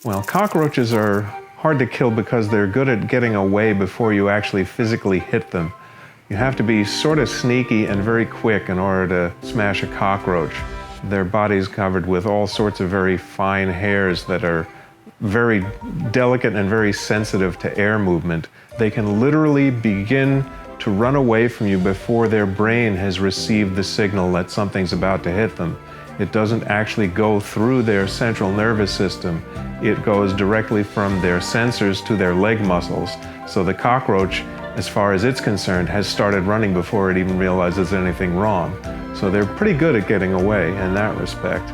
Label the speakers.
Speaker 1: Well, cockroaches are hard to kill because they're good at getting away before you actually physically hit them. You have to be sort of sneaky and very quick in order to smash a cockroach. Their body's covered with all sorts of very fine hairs that are very delicate and very sensitive to air movement. They can literally begin to run away from you before their brain has received the signal that something's about to hit them. It doesn't actually go through their central nervous system. It goes directly from their sensors to their leg muscles. So the cockroach, as far as it's concerned, has started running before it even realizes anything wrong. So they're pretty good at getting away in that respect.